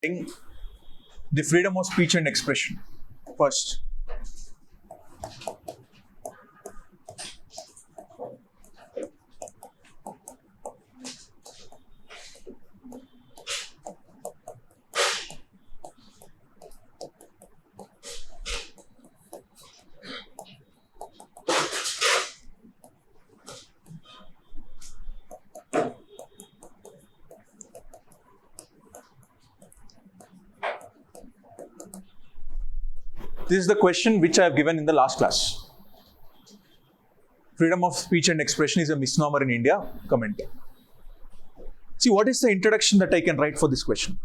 the freedom of speech and expression first. This is the question which I have given in the last class. Freedom of speech and expression is a misnomer in India. Comment. See, what is the introduction that I can write for this question?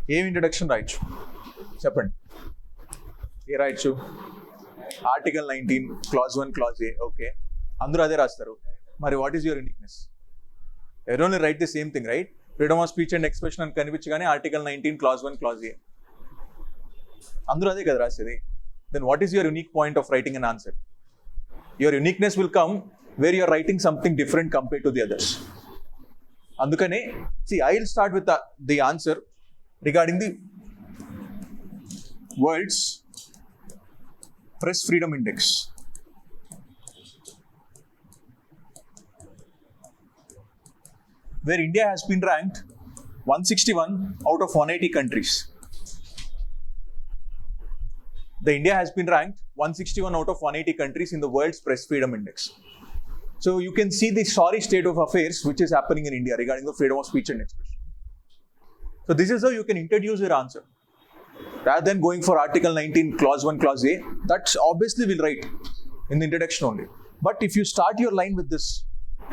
Em introduction write. Separate. Here write. Article 19, clause 1, clause A. Okay. Andhra ade rastaru. Mari, what is your uniqueness? You only write the same thing, right? Freedom of speech and expression and kanipichigane Article 19, clause 1, clause A. Andhra ade kada rasedi. Then what is your unique point of writing an answer? Your uniqueness will come where you are writing something different compared to the others. Andukane, see, I will start with the answer regarding the world's press freedom index. Where India has been ranked 161 out of 180 countries. The India has been ranked 161 out of 180 countries in the world's press freedom index. So you can see the sorry state of affairs which is happening in India regarding the freedom of speech and expression. So this is how you can introduce your answer. Rather than going for Article 19, clause 1, clause A, that's obviously will write in the introduction only. But if you start your line with this,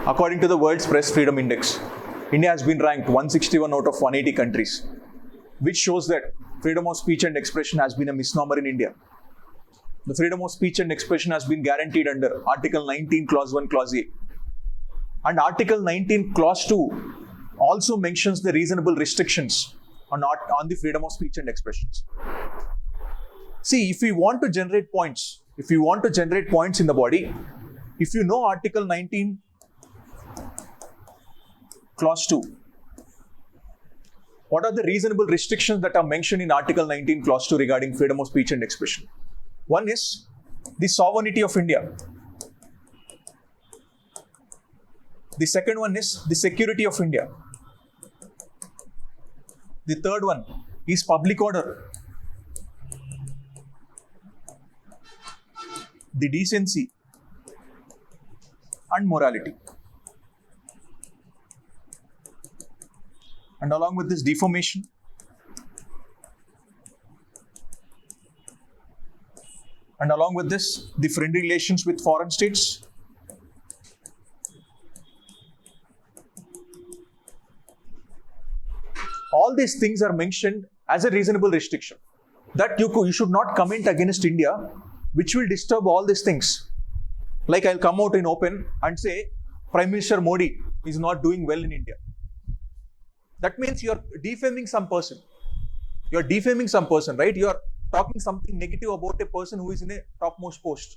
according to the world's press freedom index, India has been ranked 161 out of 180 countries, which shows that freedom of speech and expression has been a misnomer in India. The freedom of speech and expression has been guaranteed under Article 19, clause 1, clause A. And Article 19, clause 2 also mentions the reasonable restrictions on the freedom of speech and expressions. See, if we want to generate points, in the body, if you know Article 19, clause 2, what are the reasonable restrictions that are mentioned in Article 19, clause 2 regarding freedom of speech and expression? One is the sovereignty of India. The second one is the security of India. The third one is public order. The decency and morality. And along with this, defamation, and along with this, the friendly relations with foreign states, all these things are mentioned as a reasonable restriction that you should not comment against India, which will disturb all these things. Like I'll come out in open and say Prime Minister Modi is not doing well in India. That means you're defaming some person. You're defaming some person, right? You're talking something negative about a person who is in a topmost post.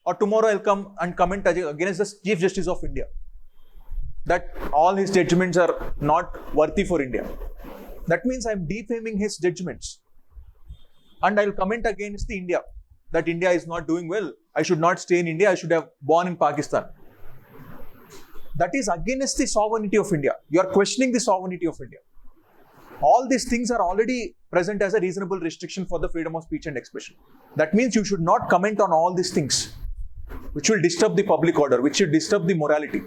Or tomorrow I'll come and comment against the Chief Justice of India, that all his judgments are not worthy for India. That means I'm defaming his judgments. And I'll comment against the India, that India is not doing well. I should not stay in India. I should have born in Pakistan. That is against the sovereignty of India. You are questioning the sovereignty of India. All these things are already present as a reasonable restriction for the freedom of speech and expression. That means you should not comment on all these things, which will disturb the public order, which will disturb the morality.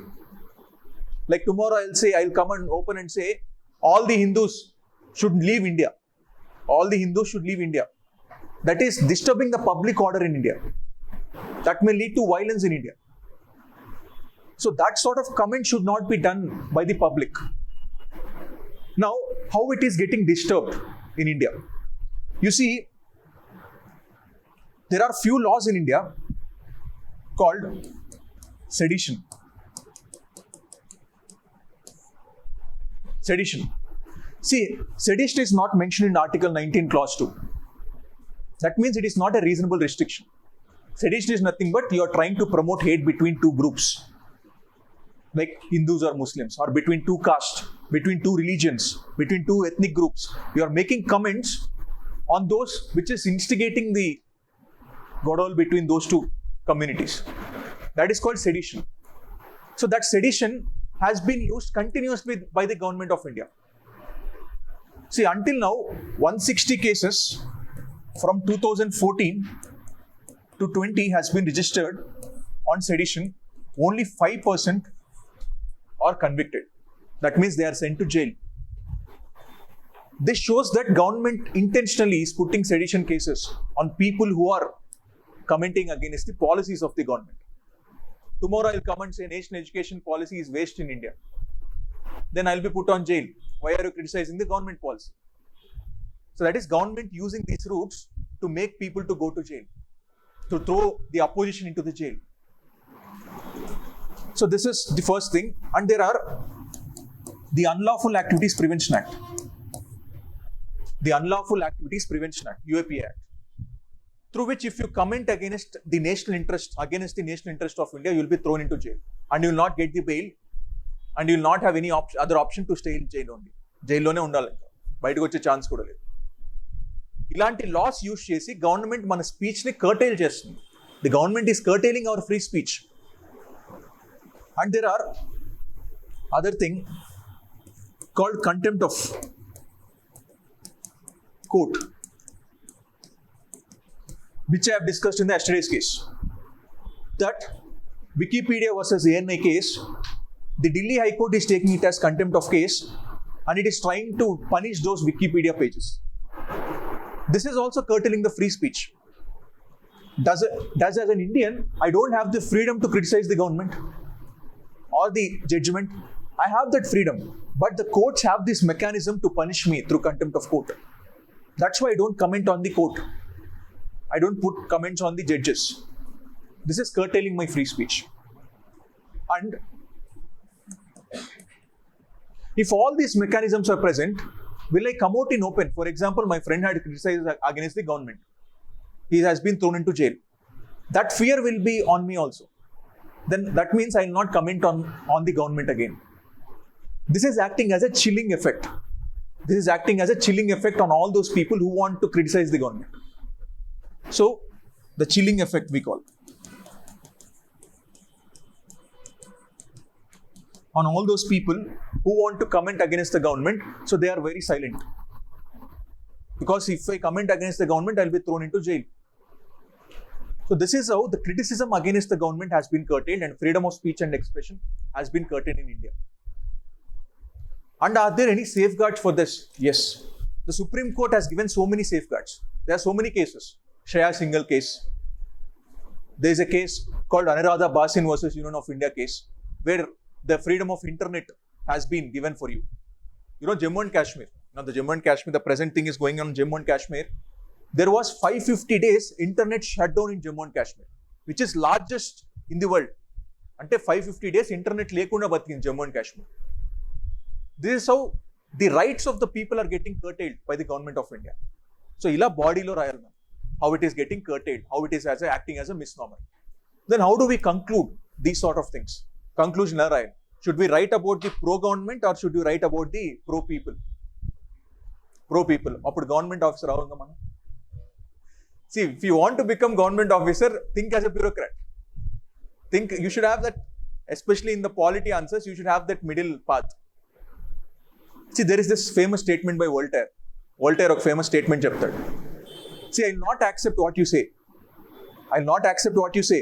Like tomorrow I'll come and open and say, all the Hindus should leave India. All the Hindus should leave India. That is disturbing the public order in India. That may lead to violence in India. So that sort of comment should not be done by the public. Now, how it is getting disturbed in India? You see, there are few laws in India called sedition. Sedition. See, sedition is not mentioned in Article 19, clause 2. That means it is not a reasonable restriction. Sedition is nothing but you are trying to promote hate between two groups, like Hindus or Muslims, or between two castes, between two religions, between two ethnic groups. You are making comments on those which is instigating the godol between those two communities. That is called sedition. So that sedition has been used continuously by the government of India. See, until now, 160 cases from 2014 to 20 has been registered on sedition. Only 5% are convicted. That means they are sent to jail. This shows that government intentionally is putting sedition cases on people who are commenting against the policies of the government. Tomorrow I'll come and say national education policy is waste in India. Then I'll be put on jail. Why are you criticizing the government policy? So that is government using these routes to make people to go to jail, to throw the opposition into the jail. So this is the first thing. And there are the Unlawful Activities Prevention Act. The Unlawful Activities Prevention Act, UAP Act, through which if you comment against the national interest, of India, you will be thrown into jail. And you will not get the bail. And you will not have any other option to stay in jail only. జైల్లోనే ఉండాలి, ఇంకా బయటకు వచ్చే chance కూడా లేదు. ఇలాంటి loss use చేసి government మన స్పీచ్ని కర్టైల్ చేస్తుంది. The government is curtailing our free speech. And there are other thing called contempt of court, which I have discussed in the yesterday's case. That Wikipedia versus ANI case, the Delhi High Court is taking it as contempt of case and it is trying to punish those Wikipedia pages. This is also curtailing the free speech. Does as an Indian, I don't have the freedom to criticize the government or the judgment. I have that freedom, but the courts have this mechanism to punish me through contempt of court. That's why I don't comment on the court. I don't put comments on the judges. This is curtailing my free speech. And if all these mechanisms are present, will I come out in open? For example, my friend had criticized against the government. He has been thrown into jail. That fear will be on me also. Then that means I will not comment on the government again. This is acting as a chilling effect. This is acting as a chilling effect on all those people who want to criticize the government. So, the chilling effect we call. On all those people who want to comment against the government, so they are very silent. Because if I comment against the government, I will be thrown into jail. So this is how the criticism against the government has been curtailed and freedom of speech and expression has been curtailed in India. And are there any safeguards for this? Yes. The Supreme Court has given so many safeguards. There are so many cases. Shreya Singhal case. There is a case called Anuradha Basin versus Union of India case, where the freedom of internet has been given for you. You know, Jammu and Kashmir. Now the Jammu and Kashmir, the present thing is going on in Jammu and Kashmir. There was 550 days internet shutdown in Jammu and Kashmir, which is largest in the world. Ante 550 days internet lekunda batikin Jammu and Kashmir. This is how the rights of the people are getting curtailed by the government of India. So ila body lo rayal how it is getting curtailed, how it is acting as a misnomer. Then how do we conclude these sort of things? Conclusion la rayal. Should we write about the pro government or should we write about the pro people? Pro people. Appudu government officer avanga mana. See, if you want to become government officer, think as a bureaucrat. Think you should have that, especially in the polity answers, you should have that middle path. See, there is this famous statement by Voltaire. Voltaire ఒక famous statement చెప్తాడు. See, I will not accept what you say. I will not accept what you say,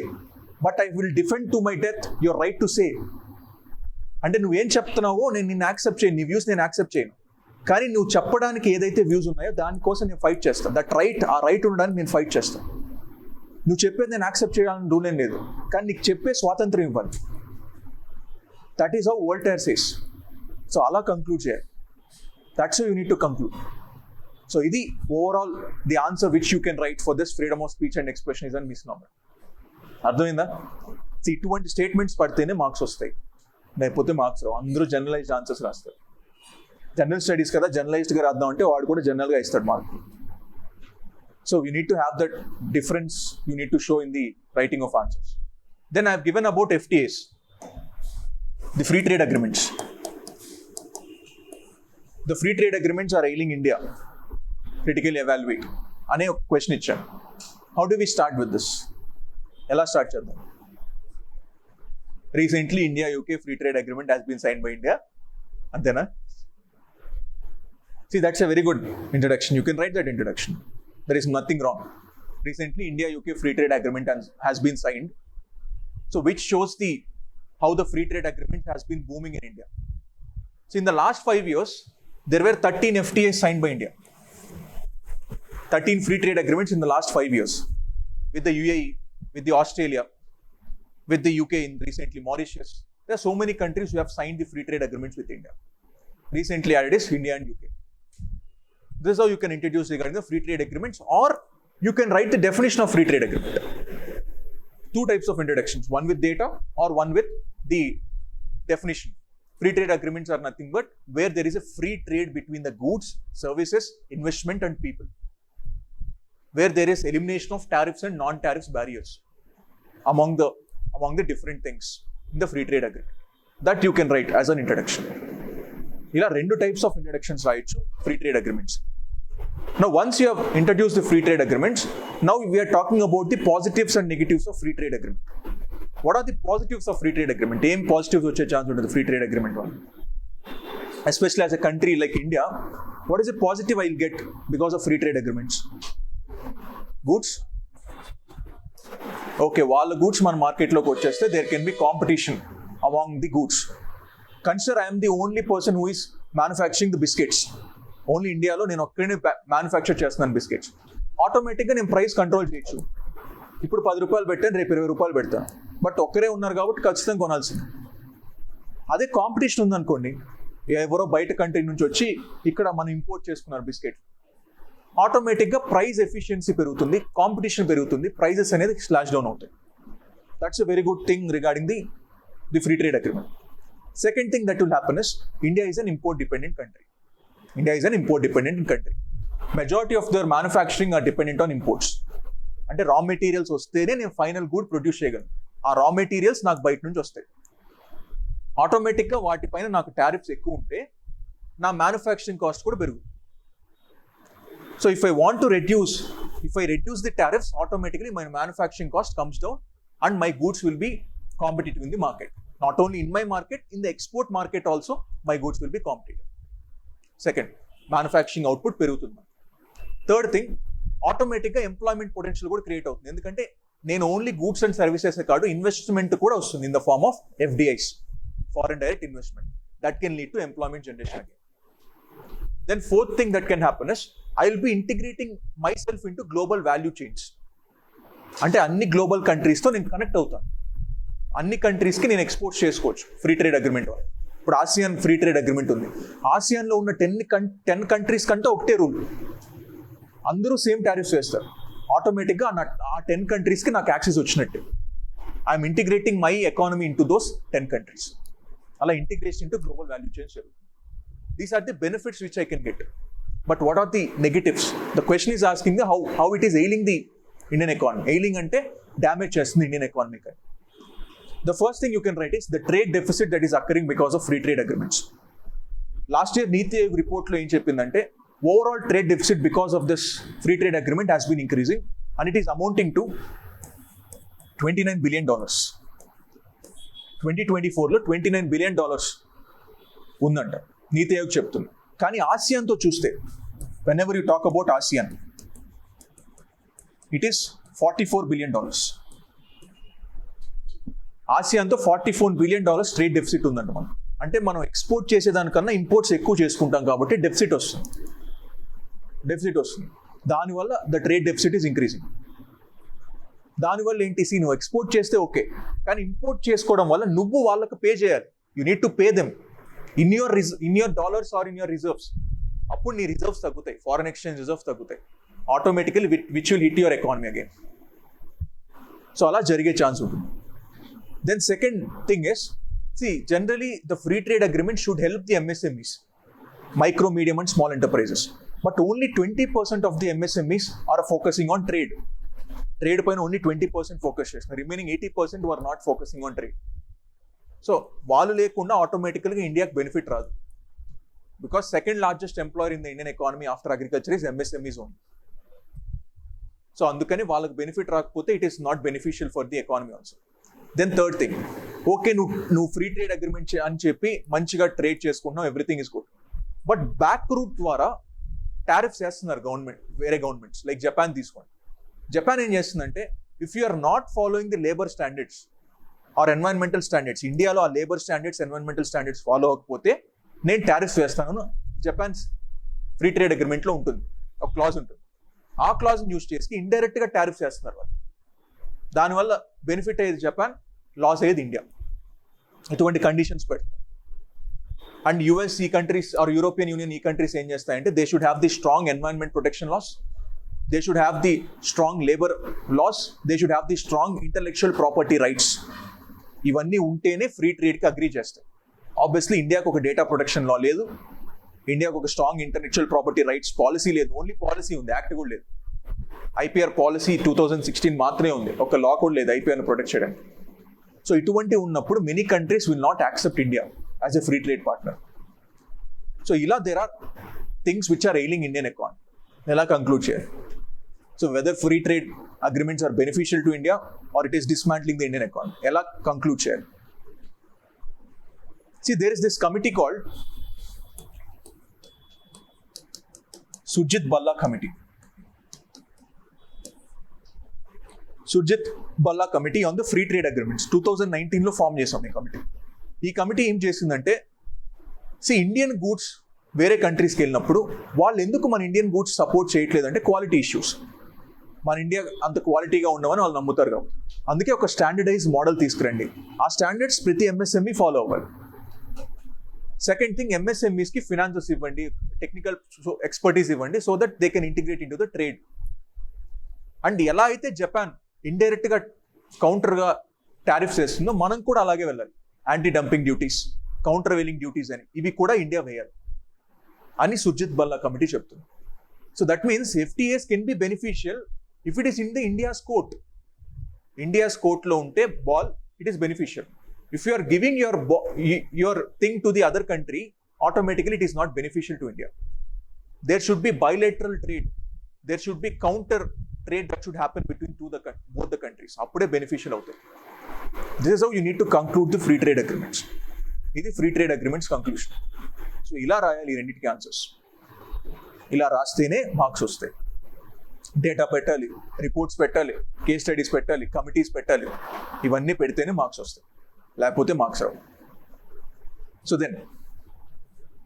but I will defend to my death your right to say. అంటే నువ్వేం చెప్తున్నావో నేను నిన్ను accept చేయను, నీ views నేను accept చేయను. కానీ నువ్వు చెప్పడానికి ఏదైతే వ్యూస్ ఉన్నాయో దానికోసం నేను ఫైట్ చేస్తాను. దట్ రైట్, ఆ రైట్ ఉండడానికి నేను ఫైట్ చేస్తాను. నువ్వు చెప్పేది నేను యాక్సెప్ట్ చేయాలని రూల్ ఏం లేదు, కానీ నీకు చెప్పే స్వాతంత్రం ఇవ్వాలి. That is how Voltaire says. So అలా కంక్లూడ్ చేయాలి. That's how you need to conclude. So, idi overall the answer which you can write for this freedom of speech and expression is a misnomer. అర్థమైందా? See, ఇటువంటి statements పడితేనే marks వస్తాయి, లేకపోతే marks రావు. అందరూ generalized answers రాస్తారు. General studies కదా, జనరలైజ్డ్గా రాద్దాం అంటే వాడు కూడా జనరల్గా ఇస్తాడు mark. So you need to have that difference you need to show in the writing of answers. Then I have given about FTAs, the free trade agreements. the free trade agreements are ailing India. Critically evaluate. అనే ఒక question ఇచ్చాను. How do we start with this? ఎలా start చేద్దాం? Recently, India-UK free trade agreement has been signed by India. Antena? See, that's a very good introduction. You can write that introduction. There is nothing wrong. Recently, India-UK free trade agreement has been signed. So, which shows how the free trade agreement has been booming in India. So, in the last 5 years, there were 13 FTAs signed by India. 13 free trade agreements in the last 5 years. With the UAE, with the Australia, with the UK, in recently Mauritius. There are so many countries who have signed the free trade agreements with India. Recently added is India and UK. This is how you can introduce regarding the free trade agreements, or you can write the definition of free trade agreement. Two types of introductions, one with data or one with the definition. Free trade agreements are nothing but where there is a free trade between the goods, services, investment and people. Where there is elimination of tariffs and non-tariffs barriers among the different things in the free trade agreement. That you can write as an introduction. Here are two types of introductions right free trade agreements. Now, once you have introduced the free trade agreements, now we are talking about the positives and negatives of free trade agreement. What are the positives of free trade agreement? Aim positives వచ్చే chance ఉంటుంది the free trade agreement one. Especially as a country like India, what is the positive I will get because of free trade agreements? Goods. Okay, వాళ్ళ goods మన మార్కెట్లోకి వచ్చేస్తే there can be competition among the goods. Consider I am the only person who is manufacturing the biscuits. Only ఇండియాలో నేను ఒక్కడిని manufacture చేస్తున్నాను biscuits. ఆటోమేటిక్గా నేను ప్రైస్ కంట్రోల్ చేయొచ్చు. ఇప్పుడు 10 రూపాయలు పెట్టాను, రేపు 20 రూపాయలు పెడతాను. బట్ ఒక్కరే ఉన్నారు కాబట్టి ఖచ్చితంగా కొనాల్సింది. అదే కాంపిటీషన్ ఉందనుకోండి, ఎవరో బయట కంట్రీ నుంచి వచ్చి ఇక్కడ మనం ఇంపోర్ట్ చేసుకున్నారు బిస్కెట్, ఆటోమేటిక్గా ప్రైస్ ఎఫిషియన్సీ పెరుగుతుంది, కాంపిటీషన్ పెరుగుతుంది, ప్రైజెస్ అనేది స్లాష్ డౌన్ అవుతాయి. That's a very good thing regarding the free trade agreement. Second thing that will happen is India is an import dependent country. India is an import dependent country. Majority of their manufacturing are dependent on imports. అంటే రా materials వస్తేనే నేను final good produce చేయగలను. ఆ రా materials నాకు బయట నుంచి వస్తాయి. ఆటోమేటిక్గా వాటిపైన నాకు టారిఫ్స్ ఎక్కువ ఉంటే నా మ్యానుఫ్యాక్చరింగ్ కాస్ట్ కూడా పెరుగుతుంది. So if I reduce the tariffs, automatically my manufacturing cost comes down and my goods will be competitive in the market. Not only in my market, in the export market also my goods will be competitive. Second, manufacturing output పెరుగుతుంది. Third thing, ఆటోమేటిక్గా employment potential కూడా create అవుతుంది. ఎందుకంటే నేను only goods and services కాదు, investment కూడా వస్తుంది in the form of FDIs, foreign direct investment. That can lead to employment generation again. Then fourth thing that can happen is I will be integrating myself into global value chains. అంటే అన్ని global కంట్రీస్తో నేను connect అవుతాను. అన్ని కంట్రీస్కి నేను export చేసుకోవచ్చు free trade agreement వల్ల. ఇప్పుడు ఆసియాన్ ఫ్రీ ట్రేడ్ అగ్రిమెంట్ ఉంది. ఆసియాన్లో ఉన్న 10 కంట్రీస్ కంటే ఒకటే రూల్, అందరూ సేమ్ టారిఫ్స్ వేస్తారు. ఆటోమేటిక్గా ఆ 10 కంట్రీస్కి నాకు యాక్సెస్ వచ్చినట్టు. I'm integrating my economy into those 10 countries. అలా integration into global value chains జరుగుతుంది. These are the benefits which I can get. But what are the negatives? The question is asking how it is ailing the Indian economy. Ailing అంటే damage చేస్తుంది Indian ఎకానమీకి. The first thing you can write is the trade deficit that is occurring because of free trade agreements. Last year, Niti Aayog report lo em cheppindante, overall trade deficit because of this free trade agreement has been increasing and it is amounting to $29 billion. 2024లో $29 billion ఉందంట నీతి ఆయోగ్ చెప్తుంది. కానీ ఆసియాన్తో చూస్తే, whenever you talk about ASEAN, it is $44 billion. ఆసియాన్తో $44 billion trade deficit ఉందంట. మనం అంటే మనం export చేసేదానికన్నా imports ఎక్కువ చేసుకుంటాం కాబట్టి డెఫిసిట్ వస్తుంది. దానివల్ల the trade deficit is increasing. దానివల్ల ఏంటి, నువ్వు ఎక్స్పోర్ట్ చేస్తే ఓకే, కానీ ఇంపోర్ట్ చేసుకోవడం వల్ల నువ్వు వాళ్ళకి పే చేయాలి. You need to pay them in your dollars are in your reserves. అప్పుడు నీ రిజర్వ్స్ తగ్గుతాయి, ఫారెన్ ఎక్స్చేంజ్ రిజర్వ్స్ తగ్గుతాయి, automatically which will hit your economy again. So అలా జరిగే ఛాన్స్ ఉంటుంది. Then second thing is, generally the free trade agreement should help the MSMEs, micro, medium and small enterprises. But only 20% of the MSMEs are focusing on trade. Trade paina only 20% focus chestunnaru. Remaining 80% were not focusing on trade. So, వాళ్ళు లేకుండా ఆటోమేటికల్గా ఇండియాకి benefit రాదు. because second largest employer in the Indian economy after agriculture is MSMEs only. So అందుకని వాళ్ళకి benefit రాకపోతే it is not beneficial for the economy also. Then third thing, okay నువ్వు free trade agreement అని చెప్పి మంచిగా trade చేసుకుంటున్నావు, everything is good, but back route ద్వారా tariffs వేస్తున్నారు గవర్నమెంట్, వేరే గవర్నమెంట్స్. లైక్ జపాన్ తీసుకోండి. జపాన్ ఏం చేస్తుందంటే, if you are not following the labour standards or environmental standards, ఇండియాలో ఆ labour standards environmental standards follow అవ్వకపోతే నేను టారిఫ్స్ వేస్తాను. జపాన్ ఫ్రీ ట్రేడ్ అగ్రిమెంట్లో ఉంటుంది, ఒక క్లాజ్ ఉంటుంది. ఆ క్లాజ్ యూజ్ చేసి ఇండైరెక్ట్గా టారిఫ్స్ వేస్తున్నారు వాళ్ళు. దానివల్ల బెనిఫిట్ అయ్యేది జపాన్, లాస్ అయ్యేది ఇండియా. ఇటువంటి కండిషన్స్ పెడతారు. అండ్ యుఎస్ ఈ కంట్రీస్ ఆర్ యూరోపియన్ యూనియన్ ఈ కంట్రీస్ ఏం చేస్తాయంటే, they should have the strong environment protection laws, they should have the strong labour laws, they should have the strong intellectual property rights. ఇవన్నీ ఉంటేనే free ట్రేడ్కి agree చేస్తాయి. Obviously ఇండియాకు ఒక data protection law లేదు, ఇండియాకు ఒక strong intellectual property rights policy లేదు. ఓన్లీ పాలసీ ఉంది, యాక్ట్ కూడా లేదు. ఐపీఆర్ పాలసీ 2016 మాత్రమే ఉంది, ఒక లా కూడా లేదు ఐపీఆర్ని ప్రొటెక్ట్ చేయడానికి. సో ఇటువంటి ఉన్నప్పుడు many countries will not accept India as a free trade partner. So ఇలా there are things which are ailing Indian economy. ఎలా కంక్లూడ్ చేయాలి? So whether free trade agreements are beneficial to India or it is dismantling the Indian economy, ఎలా conclude చేయాలి? See, there is this committee called Surjit Balla Committee. Surjit Balla Committee on the Free Trade Agreements. 2019లో form చేసాం ఈ committee. ఈ committee ఏం చేసిందంటే, Indian goods వేరే కంట్రీస్కి వెళ్ళినప్పుడు వాళ్ళు ఎందుకు మన ఇండియన్ గూడ్స్ సపోర్ట్ చేయట్లేదంటే క్వాలిటీ ఇష్యూస్. మన ఇండియా అంత క్వాలిటీగా ఉండమని వాళ్ళు నమ్ముతారు కాబట్టి. అందుకే ఒక స్టాండర్డైజ్ మోడల్ తీసుకురండి, ఆ స్టాండర్డ్స్ ప్రతి ఎంఎస్ఎంఈ ఫాలో అవ్వాలి. సెకండ్ థింగ్, ఎంఎస్ఎంఈస్కి ఫినాన్సెస్ ఇవ్వండి, టెక్నికల్ ఎక్స్పర్టీస్ ఇవ్వండి, so that they can integrate in to the trade. And ఎలా అయితే జపాన్ ఇండైరెక్ట్గా కౌంటర్గా టారిఫ్స్ వేస్తుందో మనం కూడా అలాగే వెళ్ళాలి. Anti dumping duties, countervailing duties అని ఇవి కూడా ఇండియా వేయాలి అని సుర్జిత్ బల్లా కమిటీ చెప్తుంది. So that means FTAs can be beneficial if it is in the India's court. ఇండియాస్ కోర్ట్లో ఉంటే ball it is beneficial. If you are giving your thing to the other country, automatically it is not beneficial to India. There should be bilateral trade. There should be counter trade that should happen between both the countries. Appude beneficial avutayi. This is how you need to conclude the free trade agreements. Idi free trade agreements conclusion. So ila rayali renditiki answers. Ila rastene marks vastayi. Data పెట్టాలి, reports పెట్టాలి, case studies పెట్టాలి, committees పెట్టాలి. ఇవన్నీ పెడితేనే marks వస్తాయి, లేకపోతే marks రావు. So then